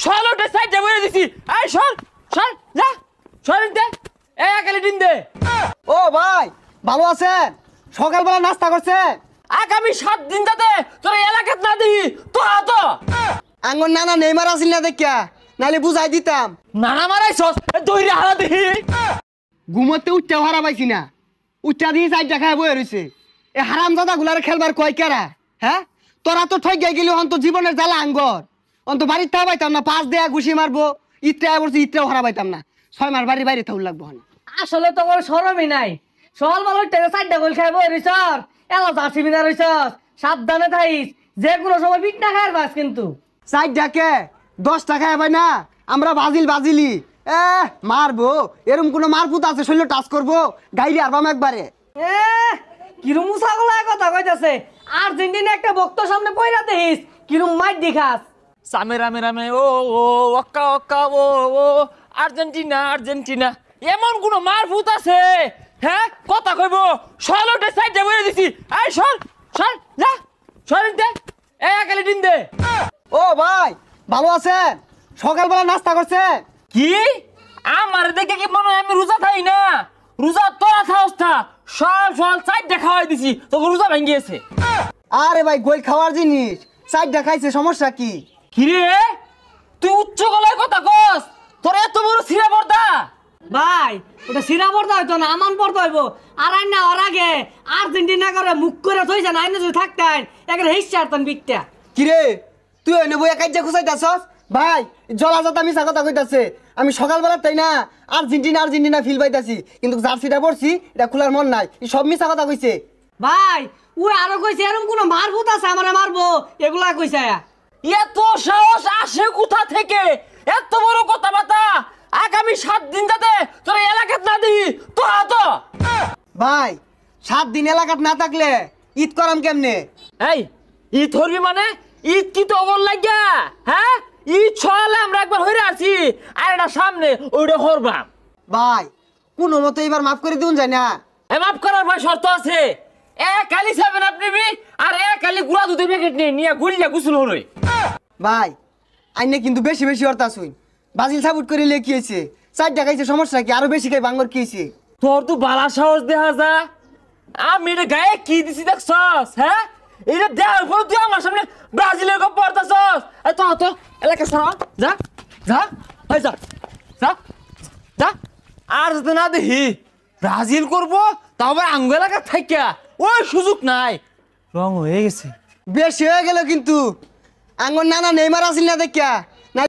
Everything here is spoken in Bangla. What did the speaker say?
ছলোটে সাইডে বইরে দিছি। এই সর সর যা সরিন দে একালি দিন দে। ও ভাই ভালো আছেন? সকালবেলা নাস্তা করছেন? আগামী 7 দিন যাতে তোর এলাকাত না দিই তো তো আঙ্গর নানা নেইমার আসিল না দেখিয়া, নাহলে বুঝাই দিতাম। নানা মারাইছস দইরে হারা দিই। ঘুমোতে উঠতে হারা পাইছি না, উঠটা দিয়ে সাইড দেখায় বয়ে রয়েছে। এ হারাম দাদা গুলারে খেলবার কয় কেরা? হ্যাঁ তোরা তো ঠক গাই গেলি অন্ত জীবনের জ্বালা আঙ্গর অন্ত বাড়ির থাকা পাইতাম না, 5 দেয়া ঘুষি মারবো ইত্রা বলছি ইত্রাও হারা পাইতাম না, 6 মাস বাড়ির বাইরে থাকুর লাগবো। আসলে তোমার শরমই নাই। সকাল বেলা টেনে চারটা গোল খাইব রিসর এলা জার্সি বিনা রইছস। সাবধানে থাইস, যে কোনো সময় পিট না খাইর বাস কিন্তু। সাইড ডাকে 10 টাকা হবে না, আমরা বাজিলি মারবো। এরকম কোনো মারপুত আছে শরীর টাচ করবো গাইলে আরবাম একবারে। কিরম মুসাগুলা কথা কইতাছে। আর্জেন্টিনা একটা বক্ত সামনে পয়রা দেখিস কিরম মাইর দেখাস। সামে রামে রামে ও ও ওক্কা ওক্কা ও ও আর্জেন্টিনা আর্জেন্টিনা এমন কোন মারফুত আছে? হ্যাঁ কথা কইব ছলোটে সাইডে বইরে দিছি। এই সর সর যা সরিন দে একালি দিন দে। ও ভাই ভালো আছেন? সকালবেলা নাস্তা করছেন? কি আমার দেখে কি মনে হয় আমি রোজা থাই না? রোজা তোরা খাওস না, সব সব সাইডে খাওয়াই দিছি তোকে রোজা ভেঙে গেছে। আরে ভাই গোল খাওয়ার জিনিস, সাইড দেখাইছে সমস্যা কি? কিরে তুই উচ্চ গলায় কথা কস? তোর এত বড় সিরা পর্দা? ভাই ওটা সিরা পড়তে হইতো না, আমান পড়তে হইব। আর আইন না ওর আগে আর্জেন্টিনা করে মুখ করে থইছে না, আইনে যদি থাকতেন একটা হিস্সা আরতেন বিকটা। কিরে তুই ওই নেবো একাইজা খুঁজাইতাছস? ভাই জলাজাত আমি কথা কইতাছে, আমি সকালবেলা তাই না আর্জেন্টিনা ফিল পাইতাছি, কিন্তু জার্সিটা পড়ছি এটা খোলার মন নাই, সব মিছা কথা কইছে। ভাই ও আরো কইছে এরকম কোন মারভূত আছে আমারে মারবো, এগুলা কইছে। এত সাহস আসে কোথা থেকে? এত বড় কথাবার্তা আগামী 7 দিন যাতে তোর এলাকাত না দিই তো তো ভাই 7 দিন এলাকাত না থাকলে ঈদ করাম কেমনে? এই ঈদ ধরবি মানে ঈদ কি তো বল লাগিয়া? হ্যাঁ ঈদ ছয়ালে আমরা একবার হইরে আছি আর এটা সামনে ওইটা হরবাম। ভাই কোনো মতো এবার মাফ করে দিউন যায় না? এ মাফ করার ভাই শর্ত আছে। কালি 7 আপ নিবি আর কালি গুড়া দুধের প্যাকেট নিয়ে গুলিয়া গুসল হরই। ভাই আইনে কিন্তু বেশি বেশি অর্থ শুন, বাজিল সাবুট করে লেখিয়েছে, 4 টাকাইছে সমস্যা কি? আরো বেশি খাই বাঙ্গর কিয়েছে। তোর তো বালা সাহস দেখা যা। আমি এটা গায়ে কি দিছি দেখছস? হ্যাঁ এটা দেওয়ার পর তুই আমার সামনে ব্রাজিলের গপ পড়তাছস। তো তো এলাকা সরা যা যা এই যা যা যা। আর যদি না দেখি ব্রাজিল করবো তাও আবার আঙ্গ এলাকা থাইকা ওই সুযোগ নাই। রং হয়ে গেছে। বেশি হয়ে গেল কিন্তু আঙ্গর নানা নেইমার আসিল না দেখিয়া